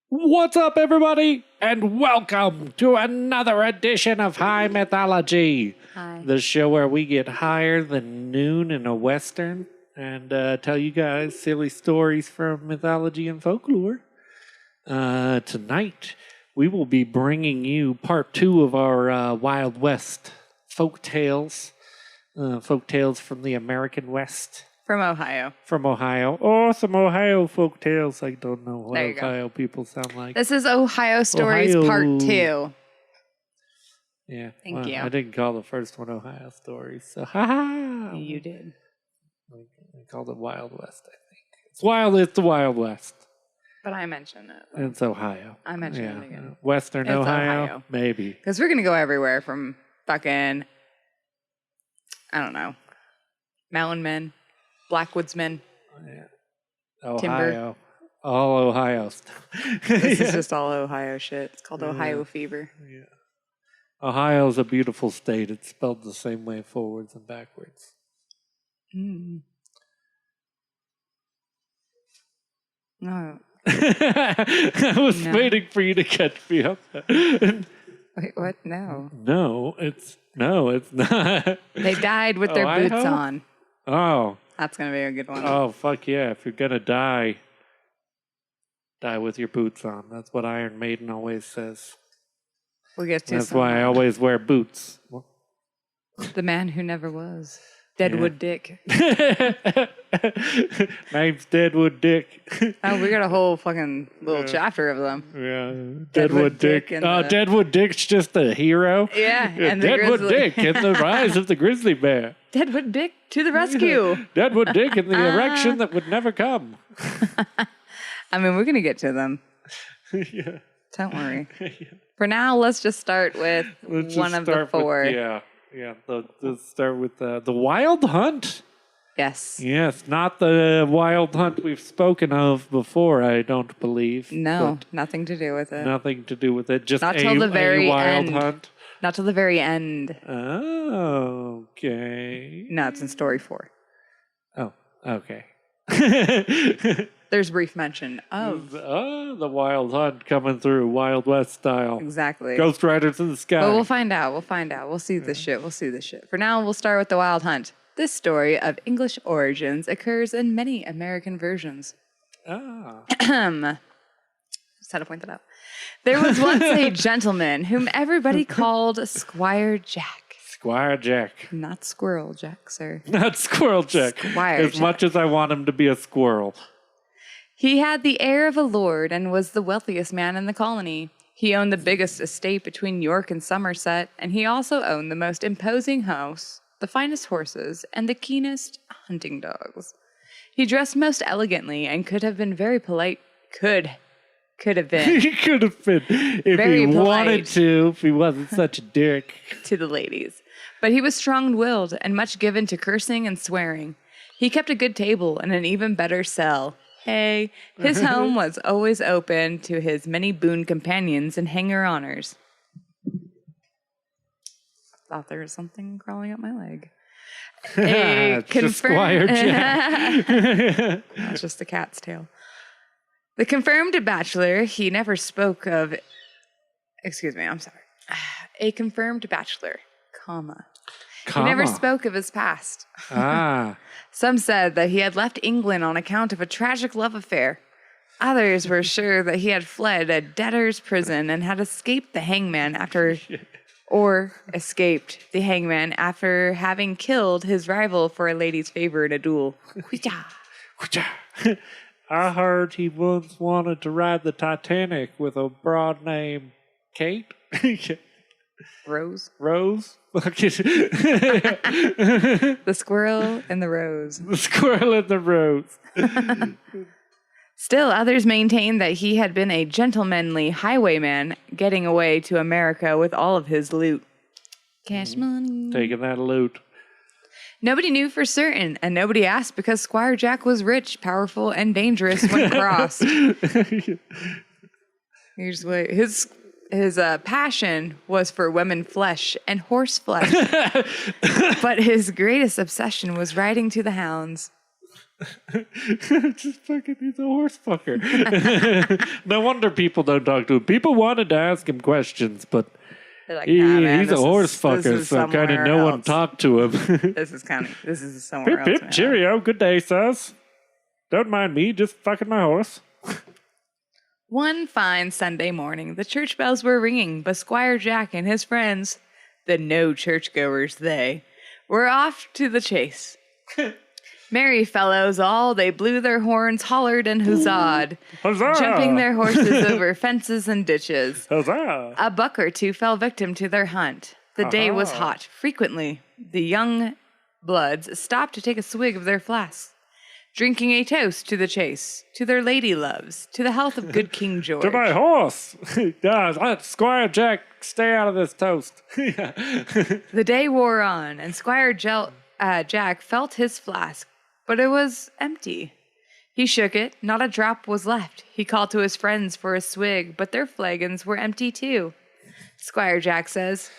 What's up, everybody, and welcome to another edition of High Mythology. Hi. The show where we get higher than noon in a western and tell you guys silly stories from mythology and folklore. Tonight, we will be bringing you part 2 of our Wild West folktales. Folktales from the American West. From Ohio. From Ohio. Oh, some Ohio folk tales. I don't know what There you go. Ohio people sound like. This is Ohio Stories Ohio. Part 2. Yeah. Thank you. I didn't call the first one Ohio Stories, so ha. You did. I called it Wild West, I think. It's the Wild West. But I mentioned it. It's Ohio. I mentioned it again. Western It's Ohio? Maybe. Because we're going to go everywhere from fucking, I don't know, mountain men, backwoodsmen. Yeah. Ohio. Timber. All Ohio stuff. This is just all Ohio shit. It's called Ohio Fever. Yeah. Ohio's a beautiful state. It's spelled the same way forwards and backwards. Mm. No. I was waiting for you to catch me up. Wait, what? No. No, it's not. They died with their Ohio? boots on. Oh. That's going to be a good one. Oh, fuck yeah. If you're gonna die with your boots on. That's what Iron Maiden always says. We'll get to That's some. why I always wear boots. The man who never was. Deadwood Dick. Name's Deadwood Dick. Oh, we got a whole fucking little chapter of them. Yeah, Deadwood Dick and the- Deadwood Dick's just a hero. Yeah, and the Deadwood grizzly. Dick and the rise of the grizzly bear. Deadwood Dick to the rescue. Deadwood Dick and the erection that would never come. I mean, we're going to get to them. Yeah. Don't worry. For now, let's just start with one of the four. Let's start with the Wild Hunt. Yes. Yes, not the Wild Hunt we've spoken of before, I don't believe. No, nothing to do with it. Nothing to do with it. Just Not till the very Wild end. Hunt. Not till the very end. Oh, okay. No, it's in story 4. Oh, okay. There's brief mention of. The Wild Hunt coming through, Wild West style. Exactly. Ghost Riders in the sky. But we'll find out. We'll see this shit. For now, we'll start with the Wild Hunt. This story of English origins occurs in many American versions. Ah. Just had to point that out. There was once a gentleman whom everybody called Squire Jack. Squire Jack. Not Squirrel Jack, sir. Not Squirrel Jack. Squire as Jack. much as I want him to be a squirrel. He had the air of a lord and was the wealthiest man in the colony. He owned the biggest estate between York and Somerset, and he also owned the most imposing house, the finest horses, and the keenest hunting dogs. He dressed most elegantly and could have been very polite. Could have been He could have been if Very he polite. wanted to, if he wasn't such a dick. to the ladies. But he was strong-willed and much given to cursing and swearing. He kept a good table and an even better cell. Hey, his home was always open to his many boon companions and hanger-oners. Thought there was something crawling up my leg. It's just Squire Jack. That's just a cat's tail. The confirmed bachelor, he never spoke of... Excuse me, I'm sorry. A confirmed bachelor, comma. He never spoke of his past. Ah. Some said that he had left England on account of a tragic love affair. Others were sure that he had fled a debtor's prison and had escaped the hangman after having killed his rival for a lady's favor in a duel. I heard he once wanted to ride the Titanic with a broad named Kate. Rose? Rose? The squirrel and the rose. The squirrel and the rose. Still, others maintained that he had been a gentlemanly highwayman getting away to America with all of his loot. Cash money. Taking that loot. Nobody knew for certain, and nobody asked because Squire Jack was rich, powerful, and dangerous when crossed. Here's what his passion was for women flesh and horse flesh, but his greatest obsession was riding to the hounds. Just fucking, he's a horse fucker. No wonder people don't talk to him. People wanted to ask him questions, but They're like, nah, man, he's a horse this fucker, is so kind of no one else. talked to him. This is somewhere Pip, else. pip, cheerio, good day, sirs. Don't mind me, just fucking my horse. One fine Sunday morning, the church bells were ringing, but Squire Jack and his friends, the no churchgoers they, were off to the chase. Merry fellows all, they blew their horns, hollered, and huzzaed, Huzzah! jumping their horses over fences and ditches. Huzzah! A buck or two fell victim to their hunt. The day was hot. Frequently, the young bloods stopped to take a swig of their flasks, drinking a toast to the chase, to their lady loves, to the health of good King George. To my horse! Let Squire Jack stay out of this toast. The day wore on, and Squire Jack felt his flask, but it was empty. He shook it, not a drop was left. He called to his friends for a swig, but their flagons were empty too. Squire Jack says,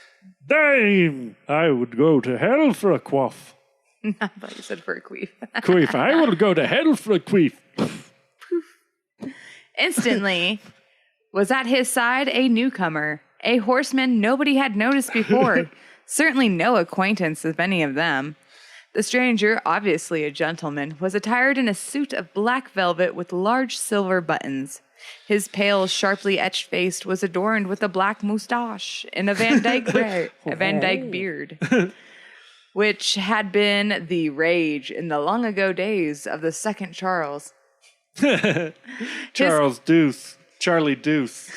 Dame, I would go to hell for a quaff. I thought you said for a queef. Queef, I will go to hell for a queef. Instantly was at his side a newcomer, a horseman nobody had noticed before, certainly no acquaintance with any of them. The stranger, obviously a gentleman, was attired in a suit of black velvet with large silver buttons. His pale, sharply etched face was adorned with a black moustache and a Van Dyke beard, which had been the rage in the long ago days of the second Charles. Charlie Deuce.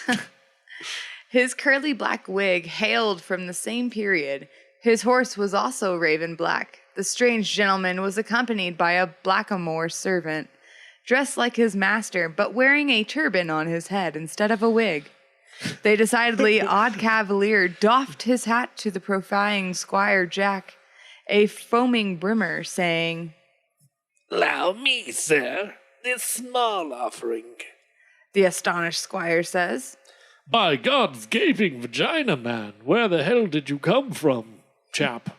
His curly black wig hailed from the same period. His horse was also raven black. The strange gentleman was accompanied by a blackamoor servant, dressed like his master, but wearing a turban on his head instead of a wig. The decidedly odd cavalier doffed his hat to the profane Squire Jack, a foaming brimmer, saying, Allow me, sir, this small offering. The astonished squire says, By God's gaping vagina, man, where the hell did you come from, chap?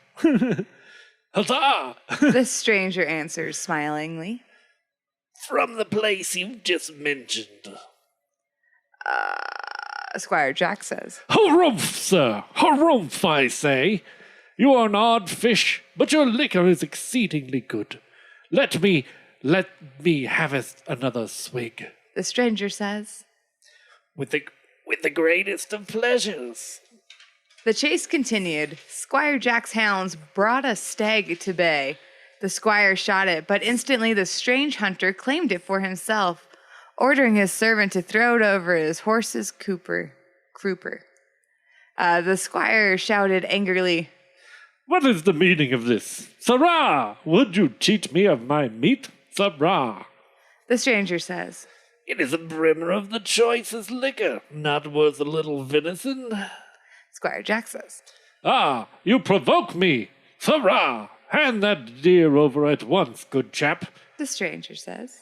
Huzzah! The stranger answers smilingly, From the place you've just mentioned. Squire Jack says, Harumph, sir, harumph, I say. You are an odd fish, but your liquor is exceedingly good. Let me have another swig. The stranger says. With the greatest of pleasures. The chase continued. Squire Jack's hounds brought a stag to bay. The squire shot it, but instantly the strange hunter claimed it for himself, ordering his servant to throw it over his horse's crupper. The squire shouted angrily, What is the meaning of this? Sirrah, would you cheat me of my meat? Sirrah. The stranger says, It is a brimmer of the choicest liquor, not worth a little venison. Squire Jack says, Ah, you provoke me. Sirrah, hand that deer over at once, good chap. The stranger says,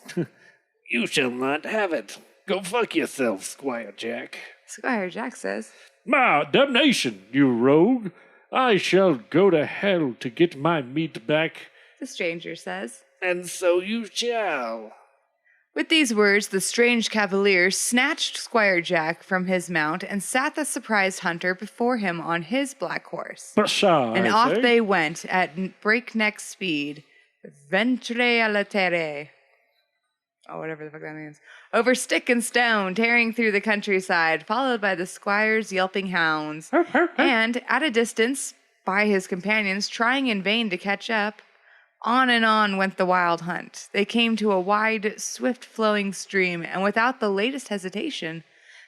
You shall not have it. Go fuck yourself, Squire Jack. Squire Jack says, Ma, damnation, you rogue. I shall go to hell to get my meat back. The stranger says. And so you shall. With these words, the strange cavalier snatched Squire Jack from his mount and sat the surprised hunter before him on his black horse. Pshaw, And I off say. they went at breakneck speed, ventre à la terre. Oh, whatever the fuck that means. Over stick and stone, tearing through the countryside, followed by the squire's yelping hounds. And, at a distance, by his companions, trying in vain to catch up, on and on went the wild hunt. They came to a wide, swift-flowing stream, and without the latest hesitation,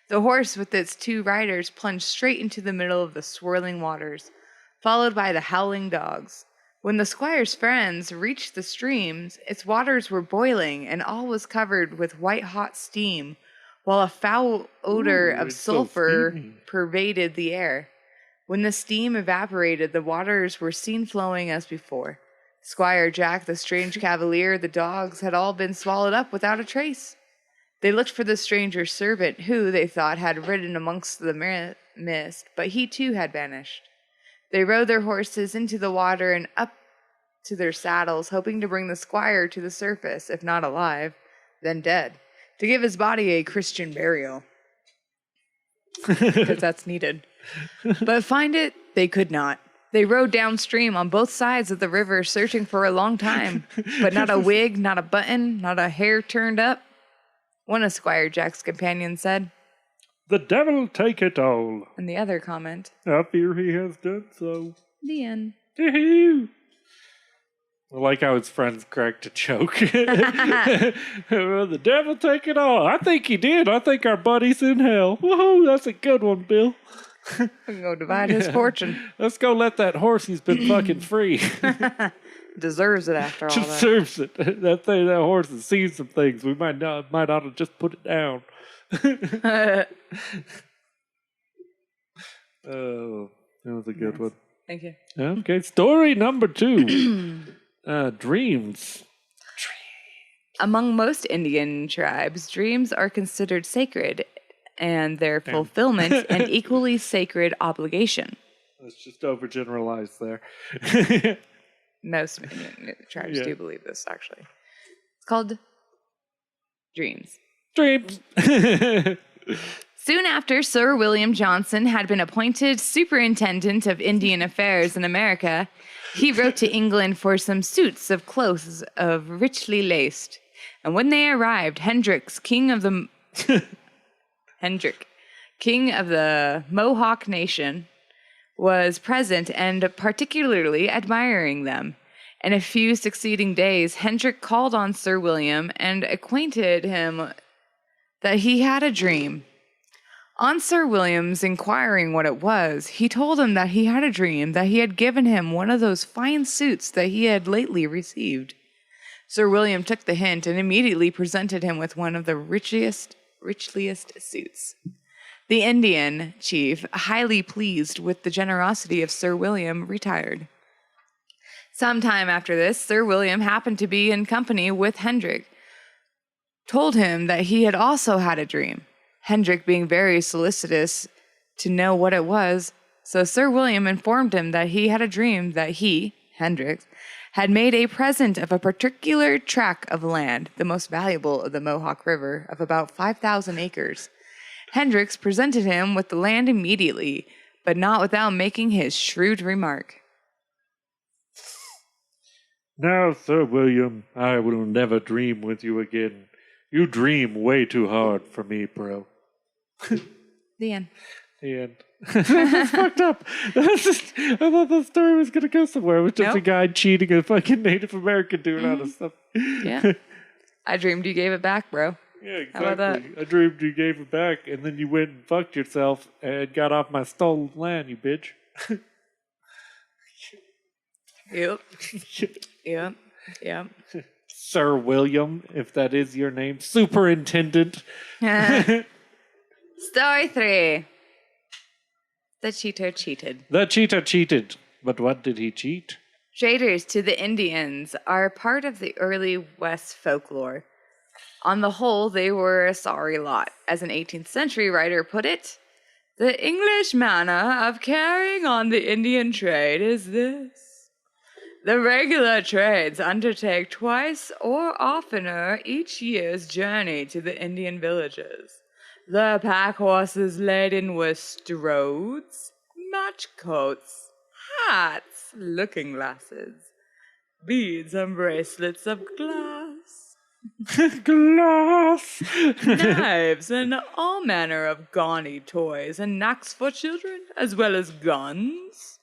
the horse with its two riders plunged straight into the middle of the swirling waters, followed by the howling dogs. When the squire's friends reached the streams, its waters were boiling, and all was covered with white-hot steam, while a foul odor of it's so sulfur steamy. pervaded the air. When the steam evaporated, the waters were seen flowing as before. Squire Jack, the strange cavalier, the dogs had all been swallowed up without a trace. They looked for the stranger's servant, who, they thought, had ridden amongst the mist, but he too had vanished. They rode their horses into the water and up to their saddles, hoping to bring the squire to the surface, if not alive, then dead, to give his body a Christian burial. Because that's needed. But find it, they could not. They rode downstream on both sides of the river, searching for a long time. But not a wig, not a button, not a hair turned up. One of Squire Jack's companions said. The devil take it all. And the other comment. I fear he has done so. The end. I like how his friends cracked a joke. The devil take it all. I think he did. I think our buddy's in hell. Woohoo, that's a good one, Bill. We can go divide his fortune. Let's go let that horse he's been fucking free. Deserves it after all that. Deserves it. That horse has seen some things. We might ought to just put it down. Oh, that was a good one. Thank you. Okay, story number 2. Dreams. Among most Indian tribes, dreams are considered sacred and their fulfillment an equally sacred obligation. Let's just overgeneralize there. Most Indian tribes do believe this, actually. It's called dreams. Dreams. Soon after Sir William Johnson had been appointed Superintendent of Indian Affairs in America, he wrote to England for some suits of clothes of richly laced. And when they arrived, Hendrik, king of the Mohawk Nation, was present and particularly admiring them. In a few succeeding days, Hendrik called on Sir William and acquainted him that he had a dream. On Sir William's inquiring what it was, he told him that he had a dream that he had given him one of those fine suits that he had lately received. Sir William took the hint and immediately presented him with one of the richliest suits. The Indian chief, highly pleased with the generosity of Sir William, retired. Some time after this, Sir William happened to be in company with Hendrik, told him that he had also had a dream. Hendrik being very solicitous to know what it was, so Sir William informed him that he had a dream that he, Hendrik, had made a present of a particular tract of land, the most valuable of the Mohawk River, of about 5,000 acres. Hendricks presented him with the land immediately, but not without making his shrewd remark. Now, Sir William, I will never dream with you again. You dream way too hard for me, bro. The end. The end. That's fucked up. I thought the story was going to go somewhere. It was just a guy cheating a fucking Native American dude out of stuff. Yeah. I dreamed you gave it back, bro. Yeah, exactly. How about that? I dreamed you gave it back, and then you went and fucked yourself and got off my stolen land, you bitch. Yep. Yep. Sir William, if that is your name. Superintendent. Story 3. The cheater cheated. The cheater cheated. But what did he cheat? Traders to the Indians are part of the early West folklore. On the whole, they were a sorry lot. As an 18th century writer put it, the English manner of carrying on the Indian trade is this. The regular trades undertake twice or oftener each year's journey to the Indian villages. The pack horses laden with strodes, match coats, hats, looking glasses, beads and bracelets of glass, knives, and all manner of gaudy toys and knacks for children, as well as guns,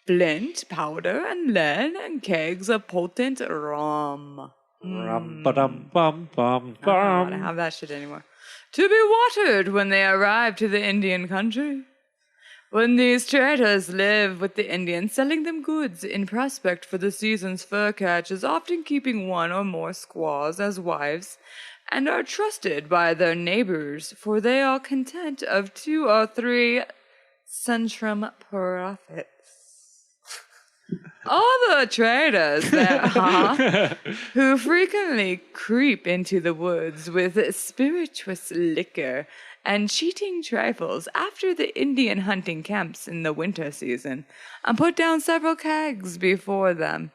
flint, powder, and lead, and kegs of potent rum. Rum-ba-dum-bum-bum-bum. I don't have that shit anymore. To be watered when they arrive to the Indian country. When these traders live with the Indians, selling them goods in prospect for the season's fur catches, often keeping one or more squaws as wives, and are trusted by their neighbors, for they are content of 2 or 3 centrum profits. Other traders there are who frequently creep into the woods with spirituous liquor and cheating trifles after the Indian hunting camps in the winter season, and put down several kegs before them.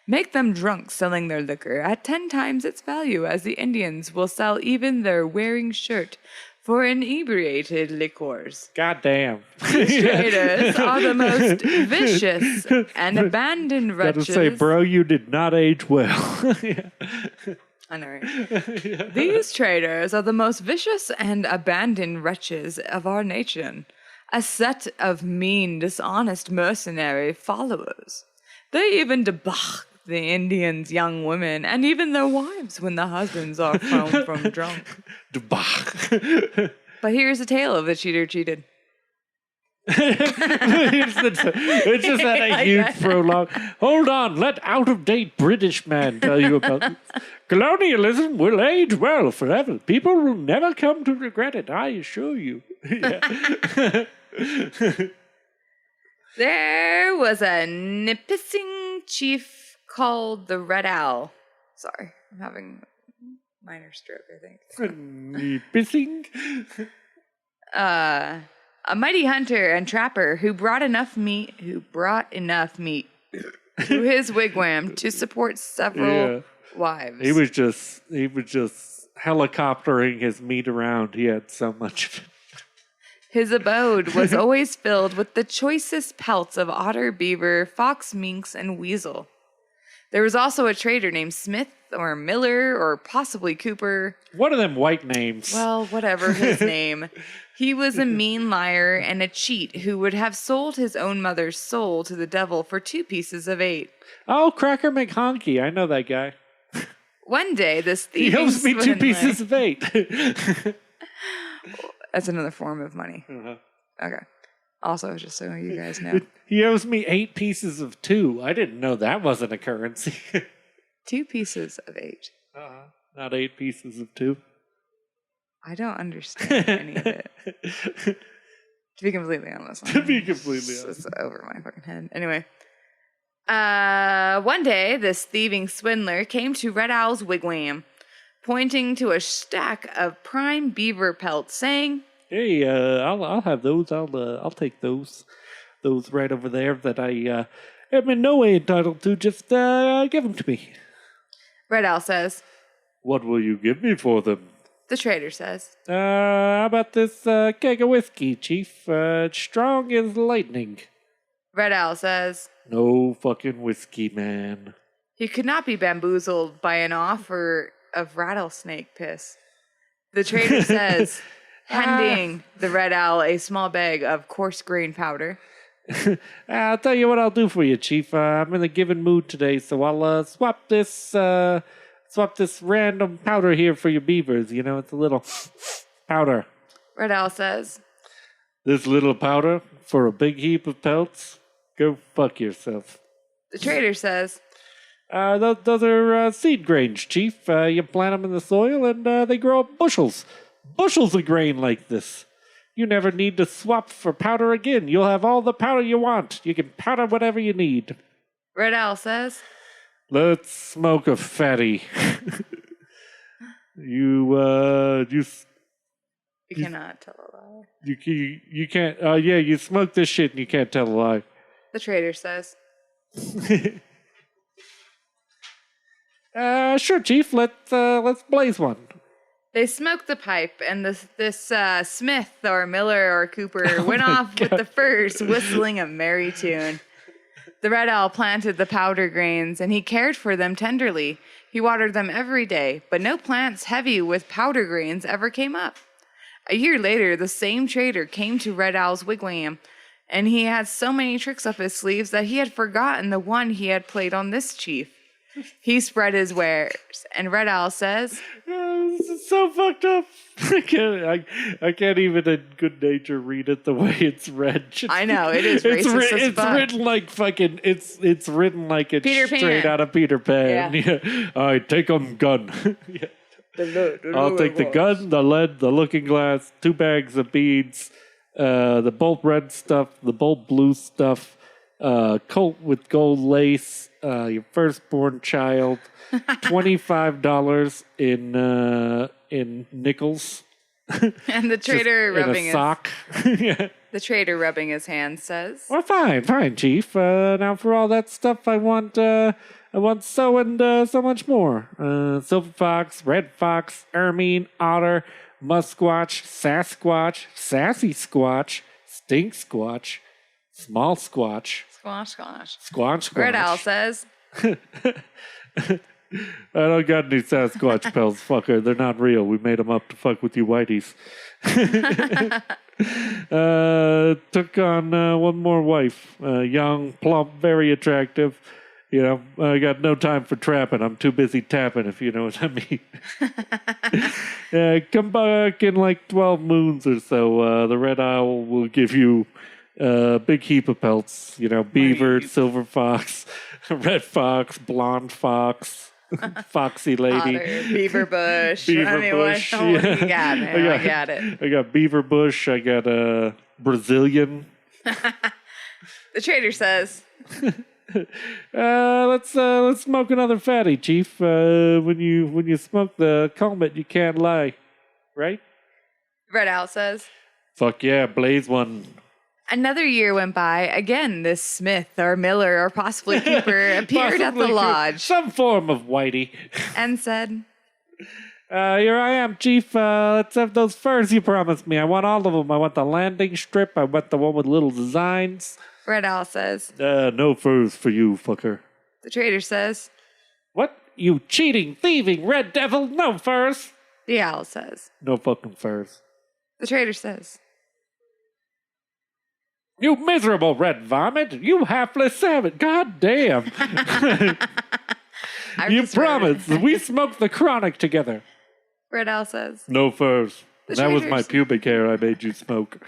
Make them drunk selling their liquor at 10 times its value, as the Indians will sell even their wearing shirt for inebriated liquors. Goddamn. These traders are the most vicious and abandoned Gotta wretches. say, bro, you did not age well. Yeah. I know, right? These traders are the most vicious and abandoned wretches of our nation, a set of mean, dishonest mercenary followers. They even debauch the Indians' young women and even their wives when the husbands are found from drunk. But here's a tale of the cheater cheated. It's just that a huge prologue. Hold on, let out-of-date British man tell you about this. Colonialism will age well forever. People will never come to regret it, I assure you. Yeah. There was a Nipissing chief called the Red Owl. Sorry, I'm having a minor stroke, I think. Pissing? A mighty hunter and trapper who brought enough meat to his wigwam to support several wives. He was just helicoptering his meat around. He had so much of it. His abode was always filled with the choicest pelts of otter, beaver, fox, minx, and weasel. There was also a trader named Smith or Miller or possibly Cooper. One of them white names. Well, whatever his name. He was a mean liar and a cheat who would have sold his own mother's soul to the devil for 2 pieces of 8. Oh, Cracker McHonky. I know that guy. One day, this He thieving owes me 2 swindler- pieces of 8. That's another form of money. Uh-huh. Okay. Also, just so you guys know. He owes me 8 pieces of 2. I didn't know that wasn't a currency. 2 pieces of 8. Not 8 pieces of 2. I don't understand any of it. To be completely honest. To be completely honest. It's over my fucking head. Anyway. One day, this thieving swindler came to Red Owl's wigwam, pointing to a stack of prime beaver pelts, saying, Hey, I'll have those. I'll take those right over there that I am in no way entitled to. Just give them to me. Red Owl says. What will you give me for them? The trader says. How about this keg of whiskey, Chief? Strong as lightning. Red Owl says. No fucking whiskey, man. He could not be bamboozled by an offer of rattlesnake piss. The trader says, handing the Red Owl a small bag of coarse grain powder. I'll tell you what I'll do for you, Chief. I'm in a given mood today, so I'll swap this random powder here for your beavers. You know, it's a little powder. Red Owl says, This little powder for a big heap of pelts? Go fuck yourself. The trader says, Those are seed grains, Chief. You plant them in the soil and they grow up bushels. Bushels of grain like this. You never need to swap for powder again. You'll have all the powder you want. You can powder whatever you need. Red Owl says, Let's smoke a fatty. You cannot tell a lie. You can't. Yeah, you smoke this shit and you can't tell a lie. The trader says, Sure, Chief. Let's blaze one. They smoked the pipe, and this Smith or Miller or Cooper went off with the furs, whistling a merry tune. The Red Owl planted the powder grains, and he cared for them tenderly. He watered them every day, but no plants heavy with powder grains ever came up. A year later, the same trader came to Red Owl's wigwam, and he had so many tricks up his sleeves that he had forgotten the one he had played on this chief. He spread his wares, and Red Owl says, This is so fucked up. I can't even in good nature read it the way it's read. I know, it is racist as it's fuck. written like fucking, it's written like it's Peter straight Pan. out of Peter Pan. Yeah. All right, take 'em gun. Yeah. I'll take the gun, the lead, the looking glass, 2 bags of beads, the bolt red stuff, the bolt blue stuff, coat with gold lace, your firstborn child, $25 in nickels. and the trader Just in rubbing a his sock. Yeah. the trader rubbing his hands says, Well, fine, Chief. Now for all that stuff, I want I want so and so much more. Silver fox, red fox, ermine, otter, musquatch, sasquatch, sassy squatch, stink squatch, small squatch, Squash, squash. squanch squatch. Red Owl says, I don't got any Sasquatch pells, fucker. They're not real. We made them up to fuck with you whiteys. Took on one more wife. Young, plump, very attractive. You know, I got no time for trapping. I'm too busy tapping, if you know what I mean. Come back in like 12 moons or so. The Red Owl will give you a big heap of pelts. You know, beaver, silver fox, red fox, blonde fox. Foxy lady, Otter, Beaver Bush. Beaver Anyway, bush. what do you got? I got it. I got beaver bush. I got a Brazilian. The trader says, Let's smoke another fatty, Chief. When you smoke the comet, you can't lie, right? Red Owl says. Fuck yeah, blaze one. Another year went by. Again, this smith or miller or possibly keeper appeared at the lodge Some form of whitey. and said, Here I am, Chief. Let's have those furs you promised me. I want all of them. I want the landing strip. I want the one with little designs. Red Owl says. No furs for you, fucker. The trader says. What? You cheating, thieving red devil? No furs. The owl says. No fucking furs. The trader says. You miserable red vomit! You hapless savage! God damn! You promised. We smoked the chronic together. Red Owl says. No furs. The That was my traders- pubic hair I made you smoke.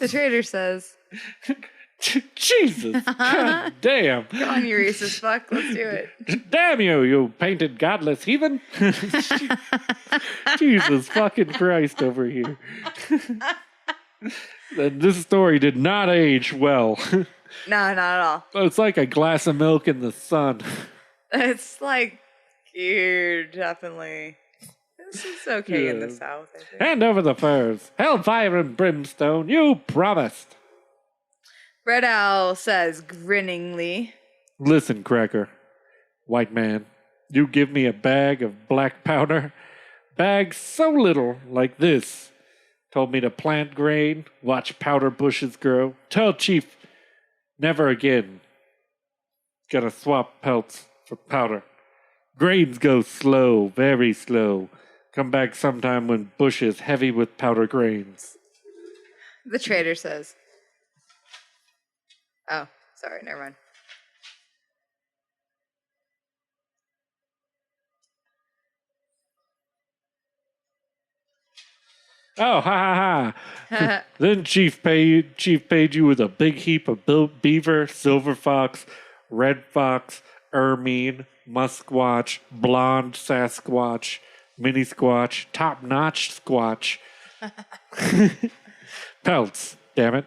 The trader says. Jesus! God damn! Come on, you racist fuck. Let's do it. Damn you, you painted godless heathen! Jesus fucking Christ over here. This story did not age well. No, not at all. It's like a glass of milk in the sun. It's like, you're definitely. This is okay in the Yeah. South, I think. Hand over the furs. Hellfire and brimstone, you promised. Red Owl says grinningly. Listen, Cracker. White man, you give me a bag of black powder. Bag so little, like this. Told me to plant grain, watch powder bushes grow. Tell Chief, never again. Gonna swap pelts for powder. Grains go slow, very slow. Come back sometime when bush is heavy with powder grains. The trader says. Oh, sorry, never mind. Oh, ha ha ha. Then Chief paid you with a big heap of beaver, silver fox, red fox, ermine, musquatch, blonde sasquatch, mini squatch, top-notch squatch. Pelts, damn it.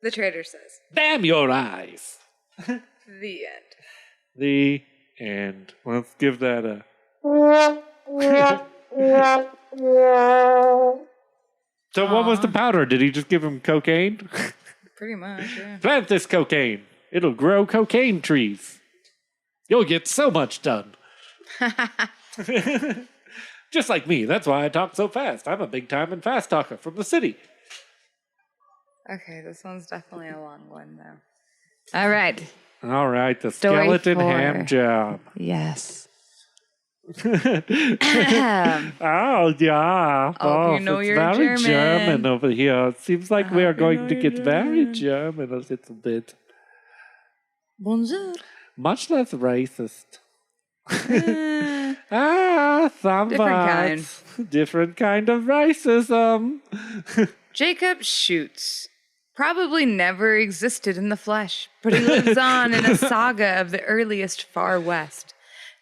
The trader says. Damn your eyes. The end. The end. Let's give that a... So what was the powder? Did he just give him cocaine? Pretty much, yeah. Plant this cocaine. It'll grow cocaine trees. You'll get so much done. Just like me. That's why I talk so fast. I'm a big time and fast talker from the city. Okay, this one's definitely a long one, though. All right. All right, the Story skeleton 4. ham job. Yes. Oh, yeah. Oh, you know it's you're very German. over here. It seems like we are hope you going know to you're get very German. German a little bit. Bonjour. Much less racist. Eh, Somewhat. kind. Different kind of racism. Jacob Shoots probably never existed in the flesh, but he lives on in a saga of the earliest Far West,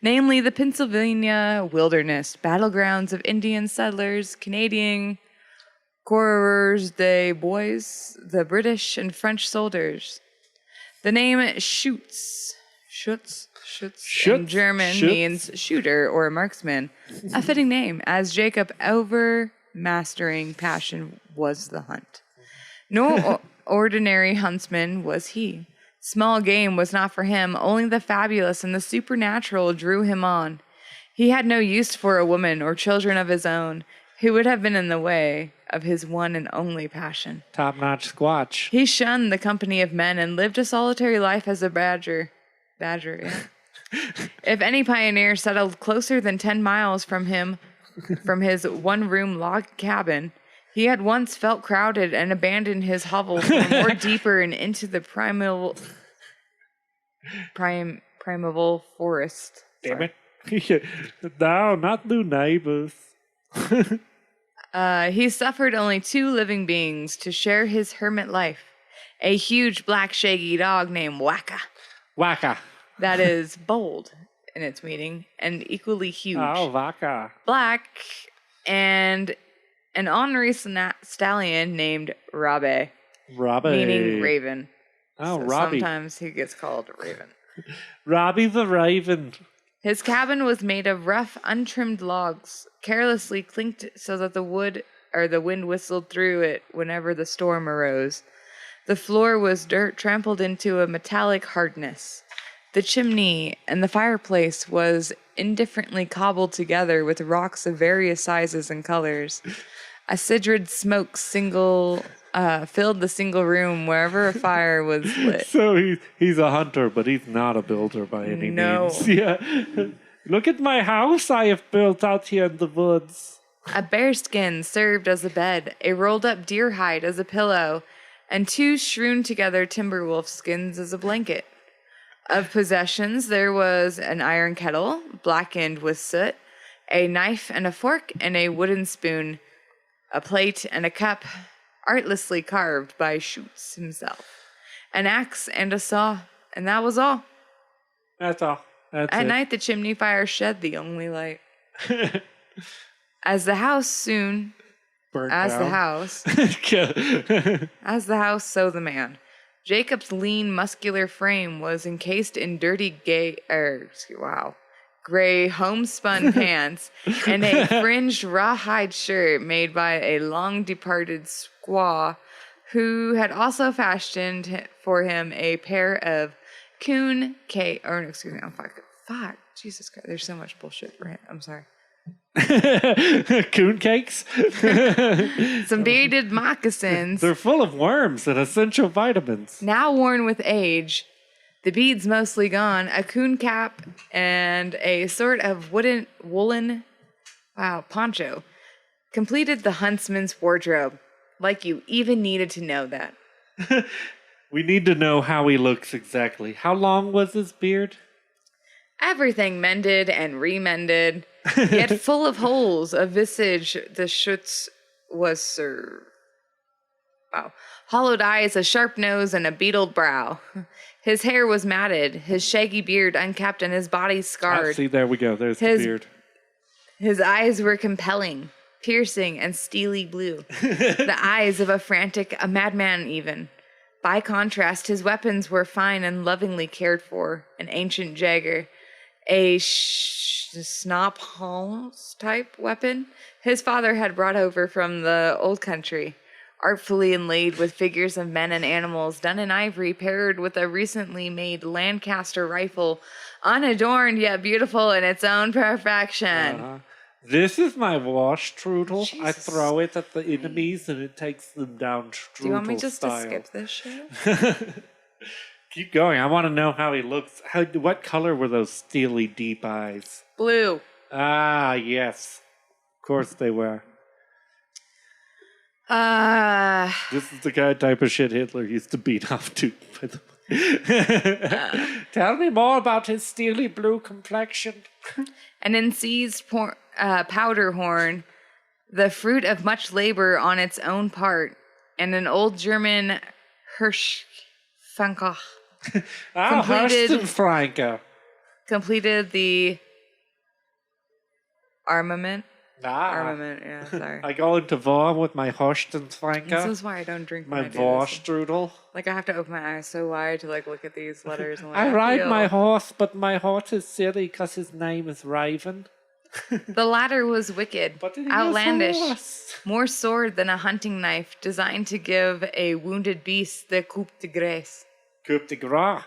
namely the Pennsylvania wilderness, battlegrounds of Indian settlers, Canadian coureurs de bois, the British and French soldiers. The name Schutz in German Schutz. means shooter or marksman, a fitting name, as Jacob overmastering passion was the hunt. No ordinary huntsman was he. Small game was not for him, only the fabulous and the supernatural drew him on. He had no use for a woman or children of his own, who would have been in the way of his one and only passion. Top-notch squatch. He shunned the company of men and lived a solitary life as a badger. Badger, yeah. If any pioneer settled closer than 10 miles from him, from his one-room log cabin, he had once felt crowded and abandoned his hovel for more deeper and into the primeval forest. Damn it. No, not new neighbors. He suffered only 2 living beings to share his hermit life. A huge black shaggy dog named Waka. Waka. That is bold in its meaning and equally huge. Oh, Waka. Black, and an ornery stallion named Robbie. Robbie. Meaning raven. Oh, So Robbie. sometimes he gets called Raven. Robbie the Raven. His cabin was made of rough, untrimmed logs, carelessly clinked so that the wind whistled through it whenever the storm arose. The floor was dirt trampled into a metallic hardness. The chimney and the fireplace was indifferently cobbled together with rocks of various sizes and colors. A sidrid smoke filled the single room wherever a fire was lit. So he's a hunter, but he's not a builder by any means. Yeah. Look at my house I have built out here in the woods. A bearskin served as a bed, a rolled-up deer hide as a pillow, and 2 strewn together timber wolf skins as a blanket. Of possessions, there was an iron kettle, blackened with soot, a knife and a fork, and a wooden spoon, a plate and a cup, artlessly carved by Schutz himself, an axe and a saw, and that was all. That's all. That's At it. night, the chimney fire shed the only light. As the house, Burnt as the down. house, so the man. Jacob's lean, muscular frame was encased in dirty gray homespun pants and a fringed rawhide shirt made by a long-departed squaw who had also fashioned for him a pair of fuck, Jesus Christ, there's so much bullshit for him. I'm sorry. Coon cakes? Some beaded moccasins. They're full of worms and essential vitamins. Now worn with age, the beads mostly gone, a coon cap, and a sort of woolen poncho completed the huntsman's wardrobe. Like you even needed to know that. We need to know how he looks exactly. How long was his beard? Everything mended and remended, yet full of holes, a visage the Schutz was served. Wow. Hollowed eyes, a sharp nose, and a beetled brow. His hair was matted, his shaggy beard unkept, and his body scarred. See, there we go. There's the beard. His eyes were compelling, piercing, and steely blue. The eyes of a madman even. By contrast, his weapons were fine and lovingly cared for. An ancient jagger, a snop-hounds type weapon his father had brought over from the old country, artfully inlaid with figures of men and animals done in ivory, paired with a recently made Lancaster rifle, unadorned yet beautiful in its own perfection. This is my wash strudel. I Jesus throw it at the enemies and it takes them down strudel Do you want me just style. to skip this shit? Keep going. I want to know how he looks. What color were those steely deep eyes? Blue. Ah, yes. Of course they were. This is the type of shit Hitler used to beat off to, by the way. Tell me more about his steely blue complexion. An inseized powder horn, the fruit of much labor on its own part, and an old German Hirschfänger Franco. completed the armament. Ah, Armament, yeah, sorry. I go into war with my Horstenfranco. This is why I don't drink My when I do war this. strudel. Like, I have to open my eyes so wide to, like, look at these letters. And, like, I ride feel- my horse, but my horse is silly because his name is Raven. The latter was wicked, But it is outlandish, a horse. more sword than a hunting knife, designed to give a wounded beast the coup de grace. Coup de grace.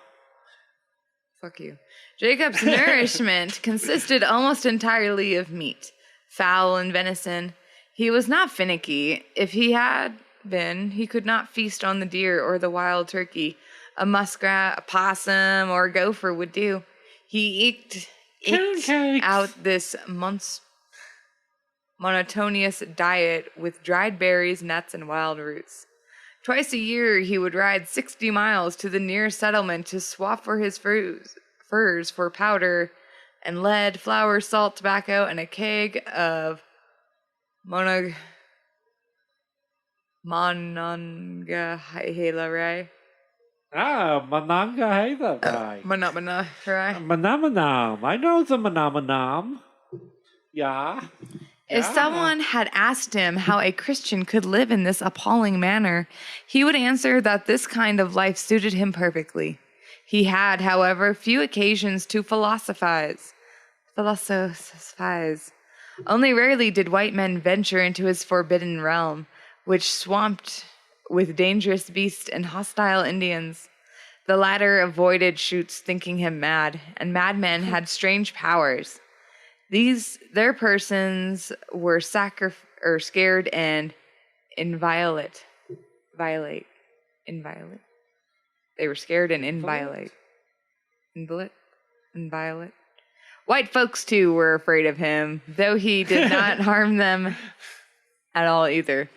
Fuck you. Jacob's nourishment consisted almost entirely of meat, fowl, and venison. He was not finicky. If he had been, he could not feast on the deer or the wild turkey. A muskrat, a possum, or a gopher would do. He eked out this monotonous diet with dried berries, nuts, and wild roots. Twice a year, he would ride 60 miles to the nearest settlement to swap for his furs for powder and lead, flour, salt, tobacco, and a keg of Monongahela. Monongahela. Manamanam. I know the Manamanam. Yeah. If someone had asked him how a Christian could live in this appalling manner, he would answer that this kind of life suited him perfectly. He had, however, few occasions to philosophize. Only rarely did white men venture into his forbidden realm, which swamped with dangerous beasts and hostile Indians. The latter avoided shoots, thinking him mad, and madmen had strange powers. Their persons were scared and inviolate. They were scared and inviolate. Inviolate. White folks, too, were afraid of him, though he did not harm them at all either.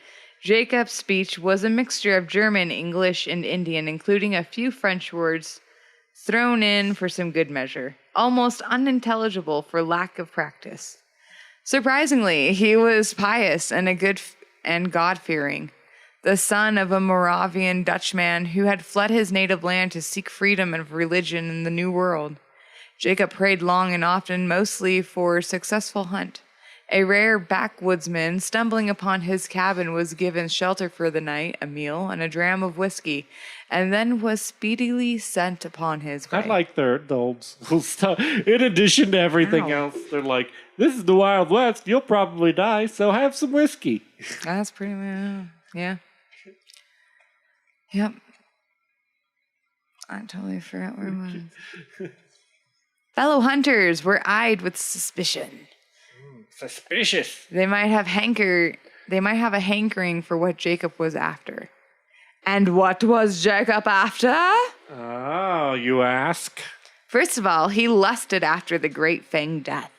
Jacob's speech was a mixture of German, English, and Indian, including a few French words thrown in for some good measure, almost unintelligible for lack of practice. Surprisingly, he was pious and God-fearing, the son of a Moravian Dutchman who had fled his native land to seek freedom of religion in the New World. Jacob prayed long and often, mostly for a successful hunt. A rare backwoodsman stumbling upon his cabin was given shelter for the night, a meal, and a dram of whiskey, and then was speedily sent upon his way. I like the old school stuff. In addition to everything else, they're like, this is the Wild West. You'll probably die, so have some whiskey. That's pretty much, yeah. Yep. I totally forgot where it was. Fellow hunters were eyed with suspicion. Suspicious. They might have a hankering for what Jacob was after. And what was Jacob after? Oh, you ask? First of all, he lusted after the great fanged death.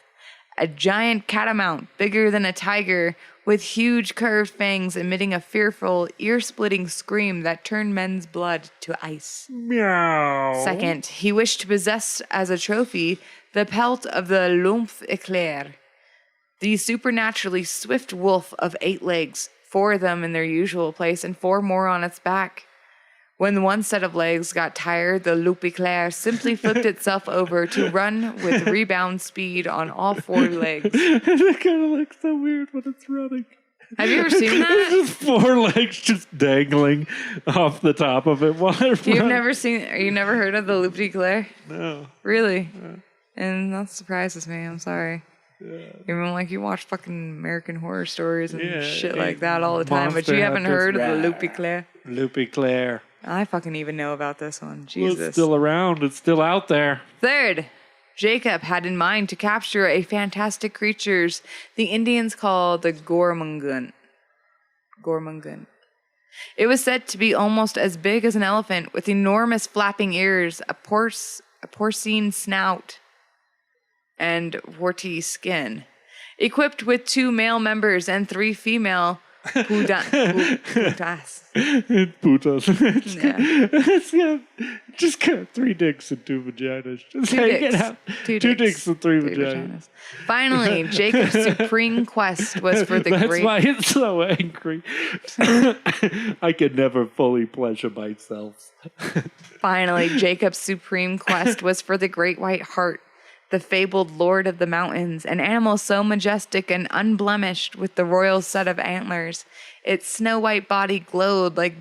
A giant catamount, bigger than a tiger, with huge curved fangs emitting a fearful, ear-splitting scream that turned men's blood to ice. Meow. Second, he wished to possess as a trophy the pelt of the Lumph Eclair, the supernaturally swift wolf of 8 legs, 4 of them in their usual place and 4 more on its back. When one set of legs got tired, the Loup Eclair simply flipped itself over to run with rebound speed on all 4 legs. It kind of looks so weird when it's running. Have you ever seen that? It's just 4 legs just dangling off the top of it while it You've runs. you never heard of the Loup Eclair? No. Really? And that surprises me. I'm sorry. Yeah. Even like you watch fucking American Horror Stories and shit like that all the time, but you haven't heard of the Loup Eclair? Loup Eclair. I fucking even know about this one. Jesus. Well, it's still around. It's still out there. Third, Jacob had in mind to capture a fantastic creatures the Indians call the Gormungun. It was said to be almost as big as an elephant, with enormous flapping ears, a porcine snout, and warty skin. Equipped with 2 male members and 3 female putas. Putas. Just got 3 dicks and 2 vaginas. Just 2 dicks. Out. 2 dicks and 3 vaginas. Finally, Jacob's supreme quest was for the That's why it's so angry. I could never fully pleasure myself. Finally, Jacob's supreme quest was for the great white hart, the fabled lord of the mountains, an animal so majestic and unblemished with the royal set of antlers. Its snow-white body glowed like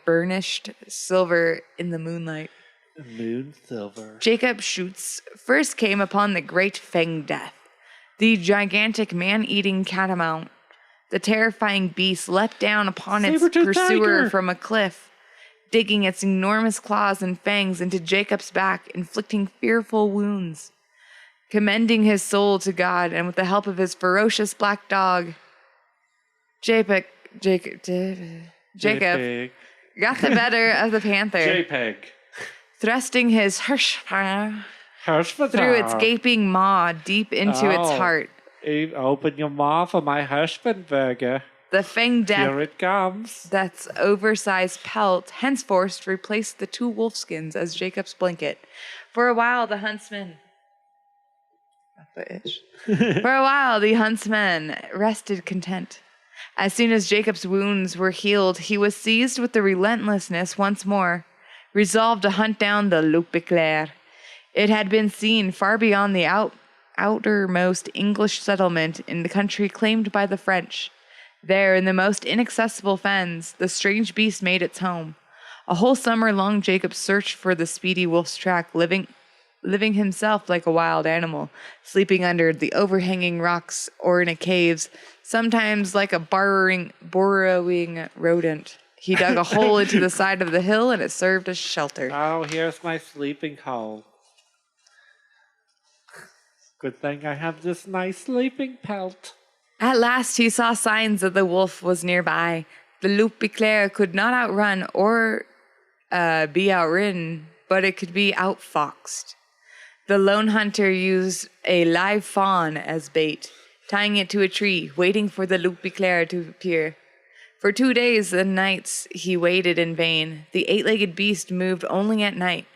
burnished silver in the moonlight. Moon silver. Jacob's shoots first came upon the great fanged death, the gigantic man-eating catamount. The terrifying beast leapt down upon its pursuer from a cliff. digging its enormous claws and fangs into Jacob's back, inflicting fearful wounds. Commending his soul to God, and with the help of his ferocious black dog, Jacob JPEG. got the better of the panther, JPEG. thrusting his through its gaping maw deep into its heart. Open your maw for my husband burger. The fanged Here it comes. Death's oversized pelt henceforth replaced the two wolfskins as Jacob's blanket. For a while, the huntsmen rested content. As soon as Jacob's wounds were healed, he was seized with the relentlessness once more, resolved to hunt down the loup éclair. It had been seen far beyond the outermost English settlement in the country claimed by the French. There, in the most inaccessible fens, the strange beast made its home. A whole summer long Jacob searched for the speedy wolf's track, living himself like a wild animal, sleeping under the overhanging rocks or in caves, sometimes like a burrowing rodent. He dug a hole into the side of the hill, and it served as shelter. Oh, here's my sleeping hole. Good thing I have this nice sleeping pelt. At last he saw signs that the wolf was nearby. The loup éclair could not outrun or be outridden, but it could be outfoxed. The lone hunter used a live fawn as bait, tying it to a tree, waiting for the loup éclair to appear. For 2 days and nights he waited in vain. The eight-legged beast moved only at night,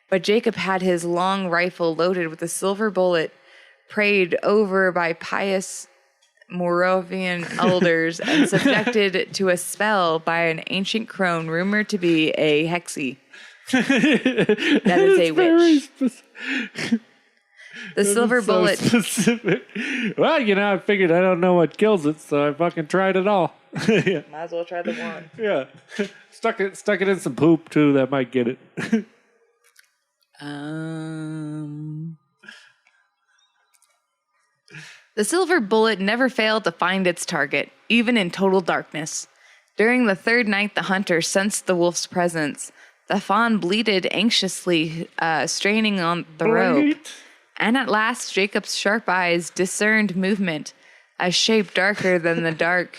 but Jacob had his long rifle loaded with a silver bullet, prayed over by pious Moravian elders and subjected to a spell by an ancient crone rumored to be a hexie. That is a witch. The silver bullet. Specific. Well, I figured I don't know what kills it, so I fucking tried it all. Yeah. Might as well try the one. Yeah. Stuck it in some poop too. That might get it. The silver bullet never failed to find its target, even in total darkness. During the third night, the hunter sensed the wolf's presence. The fawn bleated anxiously, straining on the rope. And at last, Jacob's sharp eyes discerned movement, a shape darker than the dark,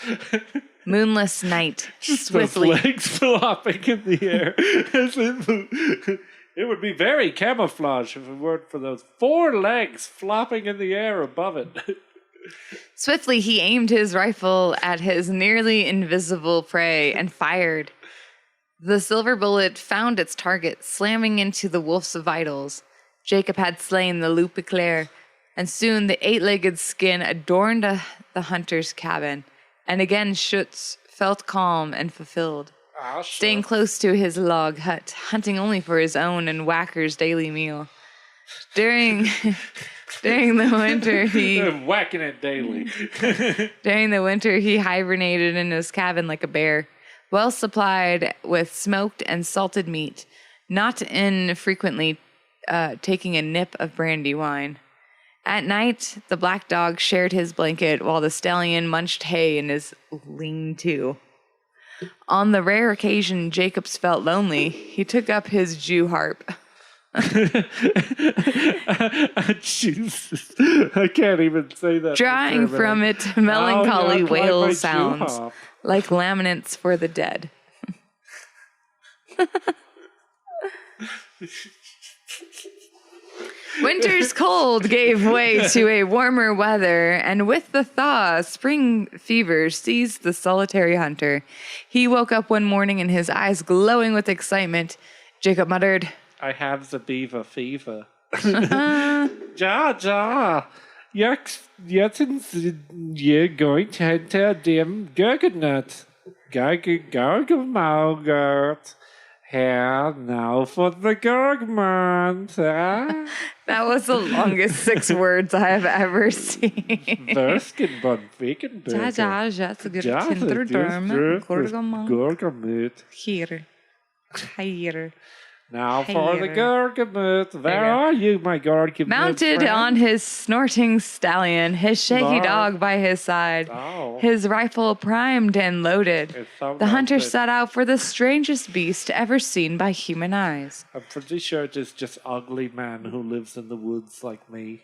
moonless night. Just Swiftly, those legs flopping in the air. It would be very camouflage if it weren't for those 4 legs flopping in the air above it. Swiftly, he aimed his rifle at his nearly invisible prey and fired. The silver bullet found its target, slamming into the wolf's vitals. Jacob had slain the loup éclair, and soon the 8-legged skin adorned the hunter's cabin. And again Schutz felt calm and fulfilled, staying close to his log hut, hunting only for his own and Whacker's daily meal. During the winter, whacking it daily. During the winter, he hibernated in his cabin like a bear, well supplied with smoked and salted meat, not infrequently taking a nip of brandy wine. At night, the black dog shared his blanket while the stallion munched hay in his lean-to. On the rare occasion Jacobs felt lonely, he took up his Jew harp. Jesus. I can't even say that. Drawing from it melancholy wail sounds like laments for the dead. Winter's cold gave way to a warmer weather, and with the thaw, spring fever seized the solitary hunter. He woke up one morning and his eyes glowing with excitement. Jacob muttered, I have the beaver fever. Ja. Jetzt sind wir going to enter dem Gurkenut. Gurgelmaugert. Here now for the Gurgmont. That was the longest 6 words I have ever seen. Verskenbund, Ja, jetzt Gurkenterdörm, Gurgelmaut. Gurgelmut. Hier. Now for the Hey. Gargamel. Where you go. are you, my Gargamel Mounted friend? on his snorting stallion, his shaky Snarl. dog by his side, Oh. his rifle primed and loaded, It's so the hunter mounted. set out for the strangest beast ever seen by human eyes. I'm pretty sure it is just ugly man who lives in the woods like me.